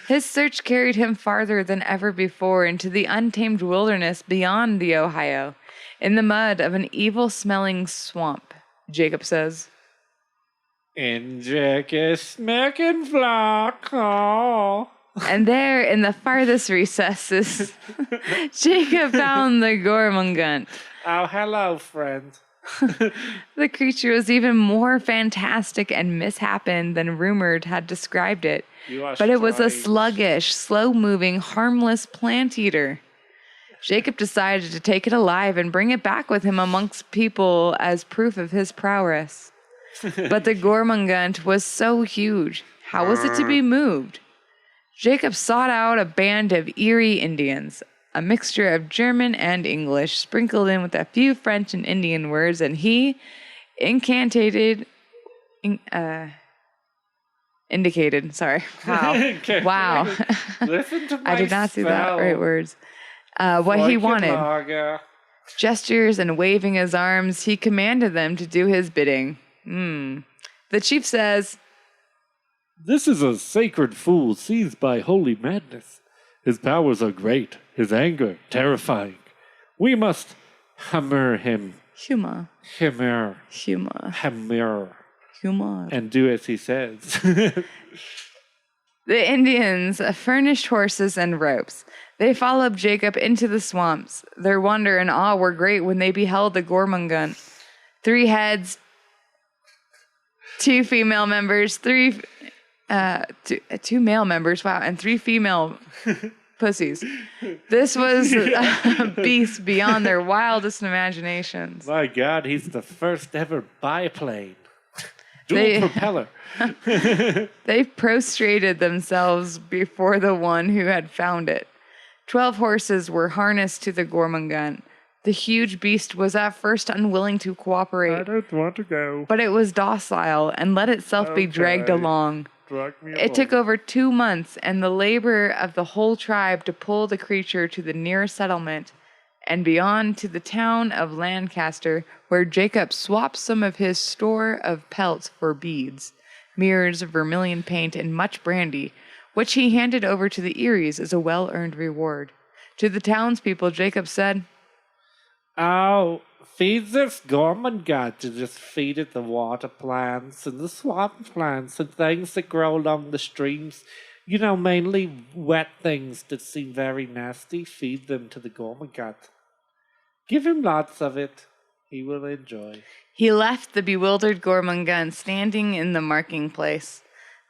His search carried him farther than ever before into the untamed wilderness beyond the Ohio, in the mud of an evil-smelling swamp, Jacob says. In Jack's smacking flock. Oh. And there, in the farthest recesses, Jacob found the Gormungunt. Oh, hello, friend. The creature was even more fantastic and mishappened than rumored had described it. You are But it was a strange. sluggish, slow-moving, harmless plant-eater. Jacob decided to take it alive and bring it back with him amongst people as proof of his prowess. But the Gormungunt was so huge. How was it to be moved? Jacob sought out a band of Erie Indians, a mixture of German and English, sprinkled in with a few French and Indian words, and he indicated. Sorry. Wow. Okay. Wow. Listen to my I did not see that spell. right words. What he wanted. Lager. Gestures and waving his arms, he commanded them to do his bidding. The chief says, This is a sacred fool seized by holy madness. His powers are great, his anger terrifying. We must hammer him, Huma, hammer, Huma, and do as he says. The Indians furnished horses and ropes. They followed Jacob into the swamps. Their wonder and awe were great when they beheld the Gormungunt. 3 heads, 2 female members, 2 male members, wow, and 3 female pussies. This was a beast beyond their wildest imaginations. My God, he's the first ever biplane. Dual propeller. They prostrated themselves before the one who had found it. 12 horses were harnessed to the Gormungunt. The huge beast was at first unwilling to I cooperate, don't want to go. but it was docile and let itself be dragged Okay. along. Drag me It took over 2 months and the labor of the whole tribe to pull the creature to the nearest settlement and beyond to the town of Lancaster, where Jacob swapped some of his store of pelts for beads, mirrors, vermilion paint, and much brandy, which he handed over to the Eries as a well-earned reward. To the townspeople, Jacob said, Oh, feed this Gormungunt to just feed it the water plants and the swamp plants and things that grow along the streams. You know, mainly wet things that seem very nasty. Feed them to the Gormungunt. Give him lots of it. He will enjoy. He left the bewildered Gormungunt standing in the marking place.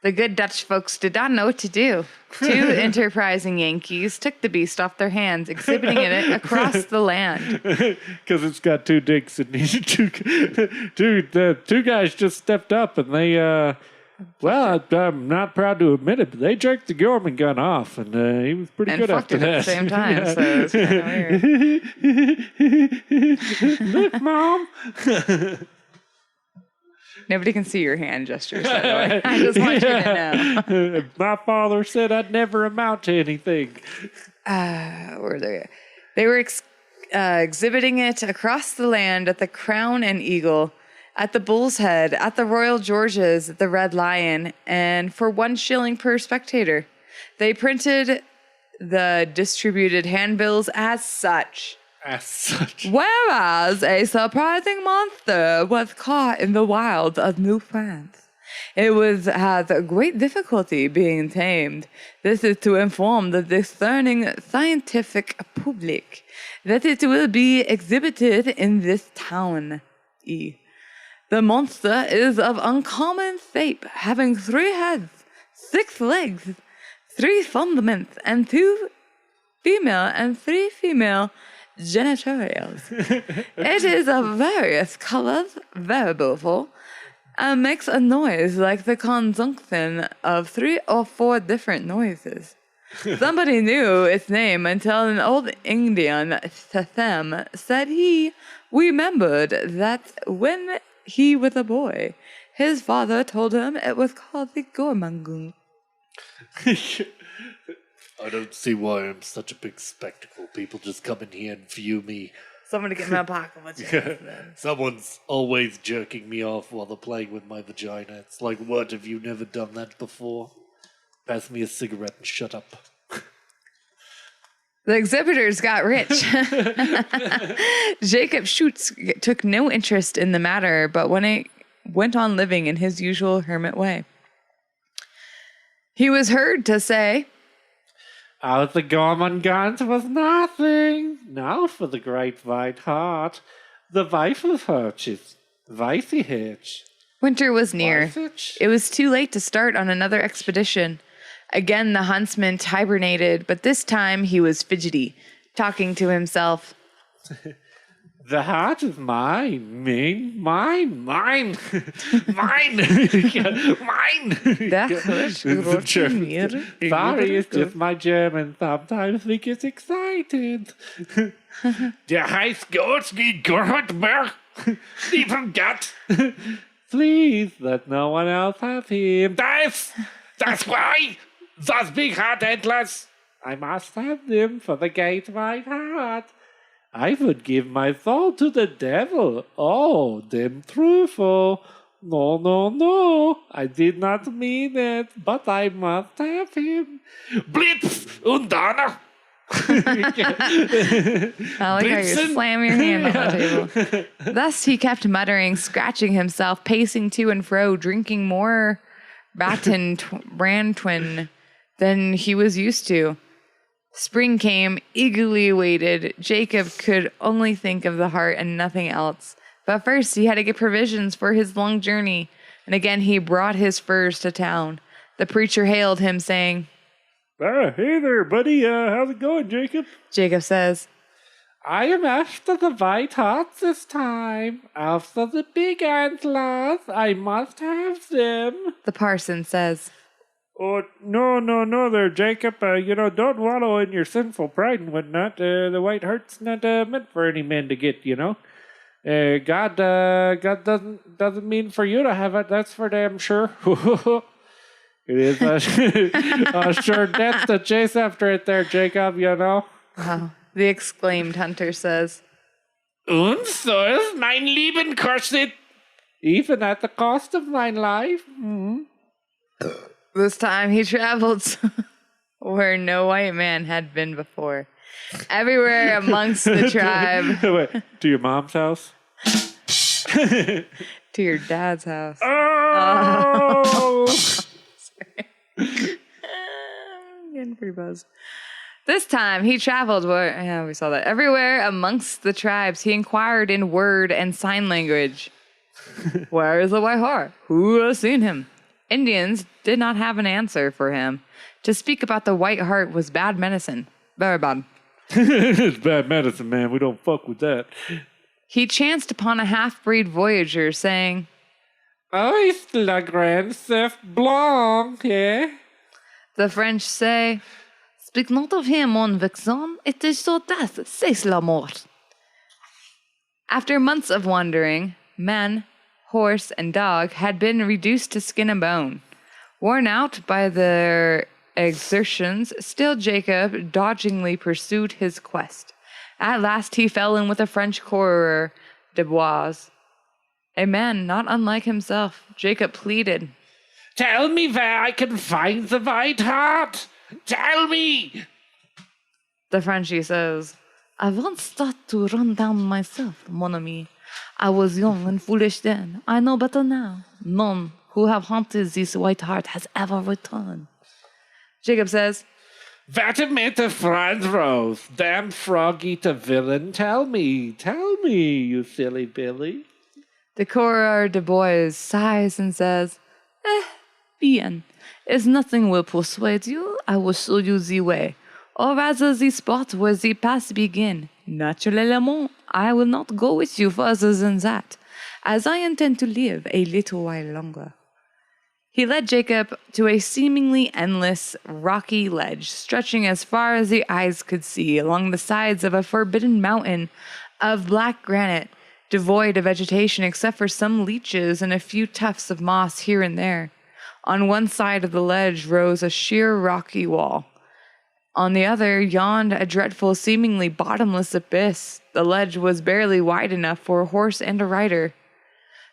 The good Dutch folks did not know what to do. 2 enterprising Yankees took the beast off their hands, exhibiting it across the land. Because it's got 2 dicks and the 2 guys just stepped up and they, well, I'm not proud to admit it, but they jerked the Gormungunt off and he was pretty And good fucked after it that. at the same time, so it's kind of weird. Look, Mom. Nobody can see your hand gestures, by the way. I just want you to know. My father said I'd never amount to anything. Where they? They were exhibiting it across the land at the Crown and Eagle, at the Bull's Head, at the Royal George's, at the Red Lion, and for 1 shilling per spectator. They printed the distributed handbills as such. As such. Whereas a surprising monster was caught in the wilds of New France. It had great difficulty being tamed. This is to inform the discerning scientific public that it will be exhibited in this town. The monster is of uncommon shape, having 3 heads, 6 legs, 3 fundaments, and 2 female and 3 female genitals. It is of various colors, very beautiful, and makes a noise like the conjunction of 3 or 4 different noises. Somebody knew its name until an old Indian, said he remembered that when he was a boy, His father told him it was called the Gormangung. I don't see why I'm such a big spectacle. People just come in here and view me. Somebody get my pocket. Someone's always jerking me off while they're playing with my vagina. It's like, what, have you never done that before? Pass me a cigarette and shut up. The exhibitors got rich. Jacob Schutz took no interest in the matter, but went on living in his usual hermit way. He was heard to say, Out the Gormongans was nothing. Now for the great white heart. The Weifelhirches. Weissihirch. winter was near. Weissich? It was too late to start on another expedition. Again, the huntsman hibernated, but this time he was fidgety, talking to himself. The heart is mine, mine, mine, mine, mine, mine. It's the German. Sorry, it's just my German. Sometimes we get excited. Der heißt Gotski Gottberg. Lieber Gott. Please, let no one else have him. That's why. Those big heart antlers. I must have them for the great white heart. I would give my soul to the devil. Oh, them truthful. No, no, no. I did not mean it, but I must have him. Blitz und Donner. I like how you slam your hand on the table. Thus he kept muttering, scratching himself, pacing to and fro, drinking more Brantwin than he was used to. Spring came, eagerly awaited. Jacob could only think of the heart and nothing else. But first he had to get provisions for his long journey, and again he brought his furs to town. The preacher hailed him, saying, Hey there, buddy. How's it going, Jacob? Jacob says, I am after the white hearts this time. After the big antlers. I must have them. the parson says, Oh, no there, Jacob. Don't wallow in your sinful pride and whatnot. The white heart's not meant for any man to get, God doesn't mean for you to have it. That's for damn sure. It is a sure death to chase after it there, Jacob, oh, the exclaimed hunter says, Und so ist mein Leben kostet. Even at the cost of my life. This time he traveled where no white man had been before. Everywhere amongst the tribe. Wait, to your mom's house? To your dad's house. Oh! I'm getting pretty buzzed. This time he traveled where, we saw that. Everywhere amongst the tribes, he inquired in word and sign language. Where is the white heart? Who has seen him? Indians did not have an answer for him. To speak about the white heart was bad medicine. Very bad. It's bad medicine, man. We don't fuck with that. He chanced upon a half-breed voyager saying, Oh, c'est la grande chef blanc, yeah? The French say, Speak not of him, mon vexon, it is so death, c'est la mort. After months of wandering, men, horse, and dog had been reduced to skin and bone. Worn out by their exertions, still Jacob dodgingly pursued his quest. At last he fell in with a French coureur, Dubois. A man not unlike himself, Jacob pleaded. Tell me where I can find the white heart. Tell me. The Frenchie says, I once thought to run down myself, mon ami. I was young and foolish then. I know better now. None who have hunted this white heart has ever returned. Jacob says, Warte mit der Franz Rose. Damn frog-eater villain. Tell me, you silly Billy. the coureur Dubois sighs and says, bien. As nothing will persuade you, I will show you the way, or rather the spot where the paths begin. Naturellement, I will not go with you further than that, as I intend to live a little while longer. He led Jacob to a seemingly endless, rocky ledge stretching as far as the eyes could see along the sides of a forbidden mountain of black granite. devoid of vegetation except for some leeches and a few tufts of moss here and there. On one side of the ledge rose a sheer rocky wall. On the other yawned a dreadful, seemingly bottomless abyss. The ledge was barely wide enough for a horse and a rider.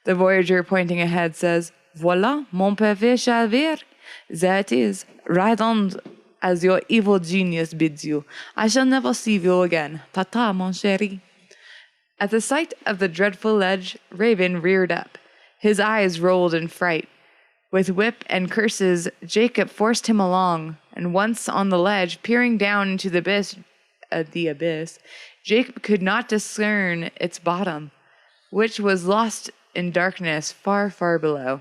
The voyager, pointing ahead, says, "Voilà, mon pavé chavir. There it is. Ride on as your evil genius bids you. I shall never see you again. Ta-ta, mon chéri." At the sight of the dreadful ledge, Raven reared up. His eyes rolled in fright. With whip and curses, Jacob forced him along, and once on the ledge, peering down into the abyss, Jacob could not discern its bottom, which was lost in darkness far, far below.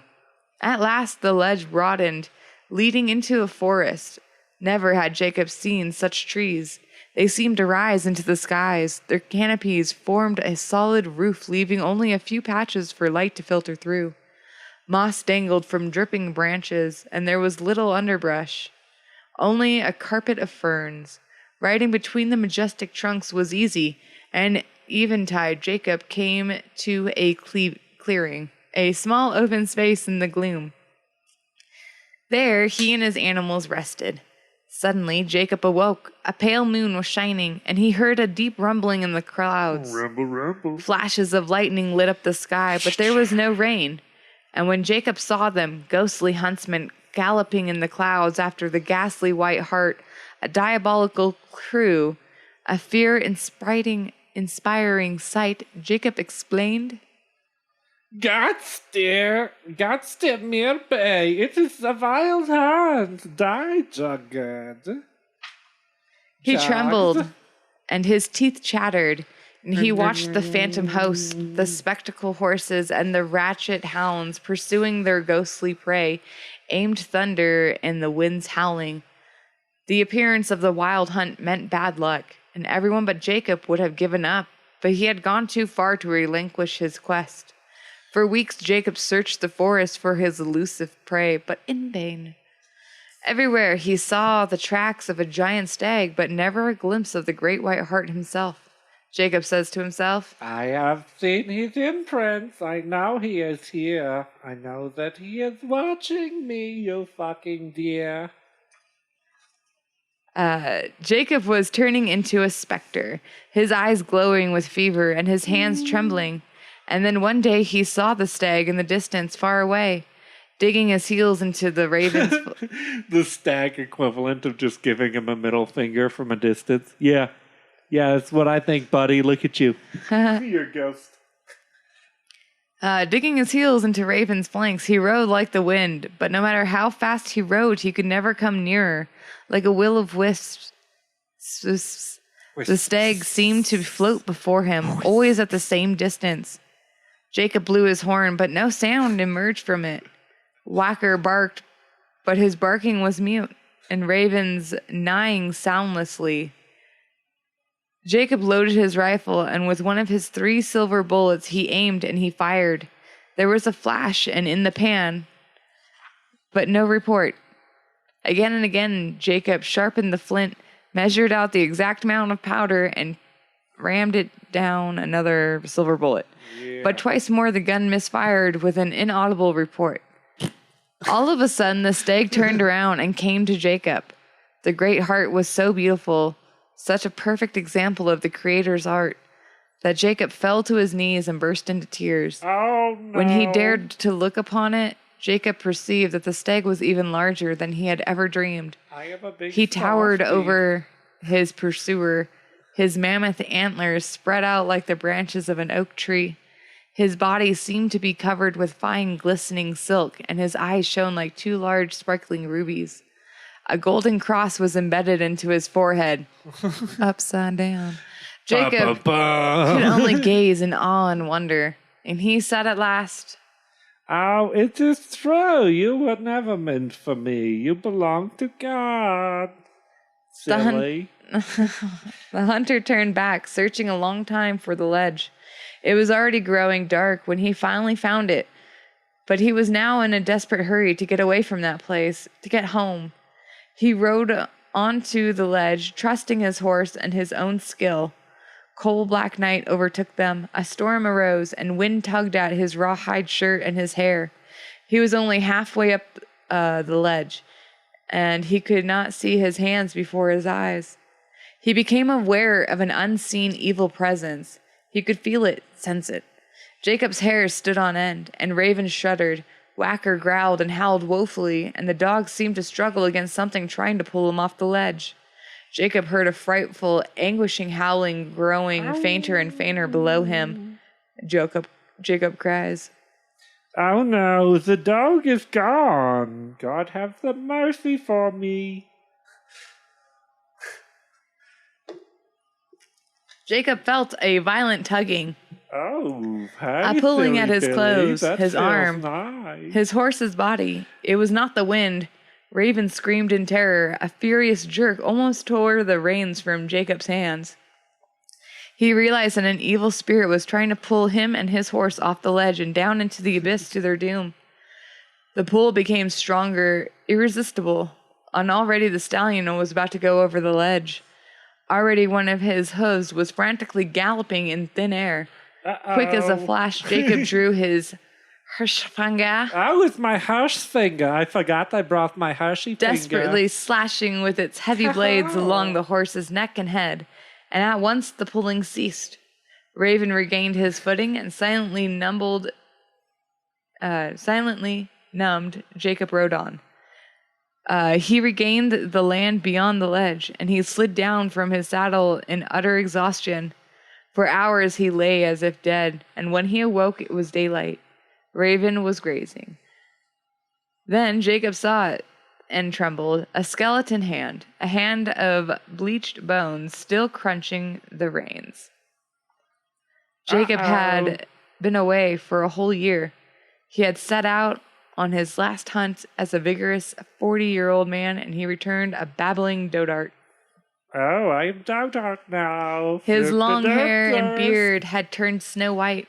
At last the ledge broadened, leading into a forest. Never had Jacob seen such trees. They seemed to rise into the skies. Their canopies formed a solid roof, leaving only a few patches for light to filter through. Moss dangled from dripping branches, and there was little underbrush. Only a carpet of ferns. Riding between the majestic trunks was easy, and eventide Jacob came to a clearing, a small open space in the gloom. There he and his animals rested. Suddenly Jacob awoke. A pale moon was shining, and he heard a deep rumbling in the clouds. Rumble, rumble. Flashes of lightning lit up the sky, but there was no rain. And when Jacob saw them, ghostly huntsmen galloping in the clouds after the ghastly white hart, a diabolical crew, a fear-inspiring sight, Jacob explained, Gods dear mir bei, it is a wild hunt, die, Jugged. He trembled, and his teeth chattered, and he watched the phantom host, the spectacle horses, and the ratchet hounds pursuing their ghostly prey, aimed thunder and the winds howling. The appearance of the wild hunt meant bad luck, and everyone but Jacob would have given up, but he had gone too far to relinquish his quest. For weeks Jacob searched the forest for his elusive prey, but in vain. Everywhere he saw the tracks of a giant stag, but never a glimpse of the great white hart himself. Jacob says to himself, I have seen his imprints. I know he is here. I know that he is watching me, you fucking dear. Jacob was turning into a specter, his eyes glowing with fever and his hands trembling. And then one day he saw the stag in the distance far away, digging his heels into the raven's... The stag equivalent of just giving him a middle finger from a distance. Yeah, that's what I think, buddy. Look at you. You're a ghost. Digging his heels into Raven's flanks, he rode like the wind, but no matter how fast he rode, he could never come nearer. Like a will of wisps, the stag seemed to float before him, always at the same distance. Jacob blew his horn, but no sound emerged from it. Whacker barked, but his barking was mute, and Raven's neighing soundlessly. Jacob loaded his rifle, and with one of his 3 silver bullets, he aimed and he fired. There was a flash, and in the pan, but no report. Again and again, Jacob sharpened the flint, measured out the exact amount of powder, and rammed it down another silver bullet. Yeah. But twice more the gun misfired with an inaudible report. All of a sudden, the stag turned around and came to Jacob. The great heart was so beautiful, such a perfect example of the Creator's art, that Jacob fell to his knees and burst into tears. Oh, no. When he dared to look upon it, Jacob perceived that the stag was even larger than he had ever dreamed. He towered over his pursuer. His mammoth antlers spread out like the branches of an oak tree. His body seemed to be covered with fine glistening silk, and his eyes shone like 2 large sparkling rubies. A golden cross was embedded into his forehead, upside down. Jacob could only gaze in awe and wonder, and he said at last, Oh, it is true. You were never meant for me. You belong to God. Silly. The hunter turned back, searching a long time for the ledge. It was already growing dark when he finally found it, but he was now in a desperate hurry to get away from that place, to get home. He rode onto the ledge, trusting his horse and his own skill. Coal black night overtook them. A storm arose, and wind tugged at his rawhide shirt and his hair. He was only halfway up the ledge, and he could not see his hands before his eyes. He became aware of an unseen evil presence. He could feel it, sense it. Jacob's hair stood on end, and Raven shuddered. Whacker growled and howled woefully, and the dog seemed to struggle against something trying to pull him off the ledge. Jacob heard a frightful, anguishing howling growing fainter and fainter below him. Jacob cries, "Oh no, the dog is gone. God have the mercy for me." Jacob felt a violent tugging. Oh, hey, A pulling at his Billy. clothes, That his feels arm, nice. his horse's body. It was not the wind. Raven screamed in terror. A furious jerk almost tore the reins from Jacob's hands. He realized that an evil spirit was trying to pull him and his horse off the ledge and down into the abyss to their doom. The pull became stronger, irresistible, and already the stallion was about to go over the ledge. Already one of his hooves was frantically galloping in thin air. Quick as a flash, Jacob drew his Hirschfinger, Oh, with my Hirsch finger. I forgot I brought my Hershey finger. desperately slashing with its heavy blades along the horse's neck and head, and at once the pulling ceased. Raven regained his footing and silently numbed, Jacob rode on. He regained the land beyond the ledge, and he slid down from his saddle in utter exhaustion. For hours he lay as if dead, and when he awoke it was daylight. Raven was grazing. Then Jacob saw it and trembled, a skeleton hand, a hand of bleached bones still crunching the reins. Jacob had been away for a whole year. He had set out on his last hunt as a vigorous 40-year-old man, and he returned a babbling dotard. Oh, I am Dotard now. His long hair and beard had turned snow white.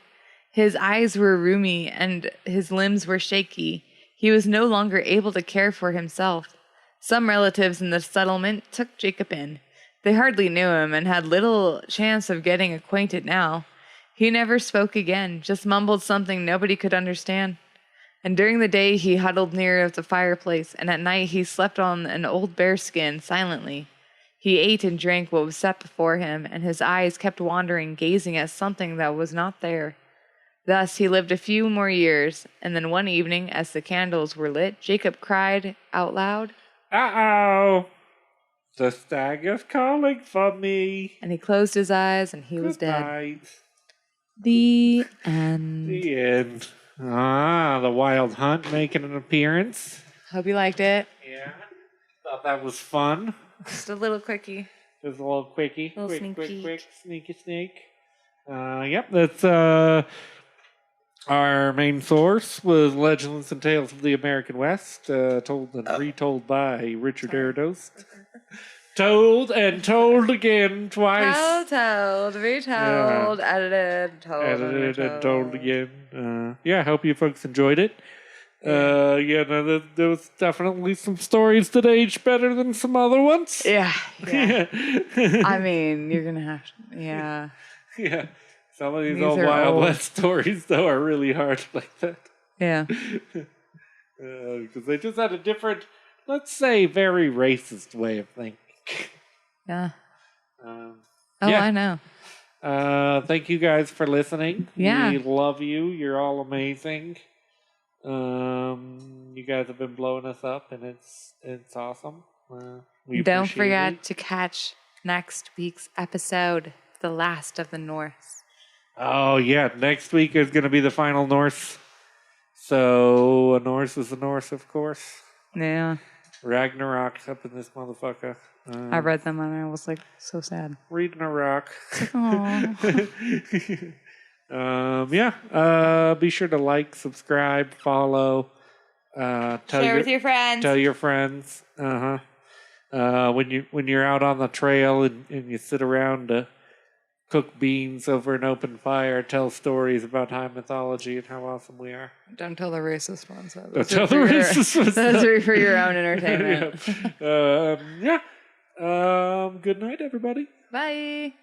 His eyes were rheumy, and his limbs were shaky. He was no longer able to care for himself. Some relatives in the settlement took Jacob in. They hardly knew him and had little chance of getting acquainted now. He never spoke again, just mumbled something nobody could understand. And during the day he huddled near the fireplace, and at night he slept on an old bearskin silently. He ate and drank what was set before him, and his eyes kept wandering, gazing at something that was not there. Thus he lived a few more years, and then one evening, as the candles were lit, Jacob cried out loud, Uh-oh. The stag is calling for me. and he closed his eyes, and he was Good dead. night. The end. The end. Ah, the wild hunt making an appearance. Hope you liked it. Yeah. Thought that was fun. Just a little quickie. Just a little quickie. Little quick, sneak quick, peek. quick. Sneaky sneak. Yep, that's our main source was Legends and Tales of the American West, told and retold by Richard Erdos. Told and told again twice. Told, retold, edited, told, Edited and told again. Yeah, I hope you folks enjoyed it. Yeah, no, there was definitely some stories that aged better than some other ones. Yeah. I mean, you're gonna have to, yeah. Yeah. Some of these These old are Wild old. West stories, though, are really hard like that. Yeah. Because they just had a different, let's say, very racist way of thinking. Yeah. Um, Oh, yeah. I know. Thank you guys for listening. Yeah. We love you. You're all amazing. You guys have been blowing us up, and it's awesome. We Don't appreciate forget it. to catch next week's episode, The Last of the Norse. Oh, yeah. Next week is going to be the final Norse. So, a Norse is a Norse, of course. Yeah. Ragnarok up in this motherfucker. I read them and I was like so sad. Reading a rock. Aw. Yeah. Be sure to like, subscribe, follow. Share with your friends. Tell your friends. When you're out on the trail and you sit around to cook beans over an open fire, tell stories about high mythology and how awesome we are. Don't tell the racist ones. Don't tell the racist ones. Those are for your own entertainment. Good night, everybody. Bye.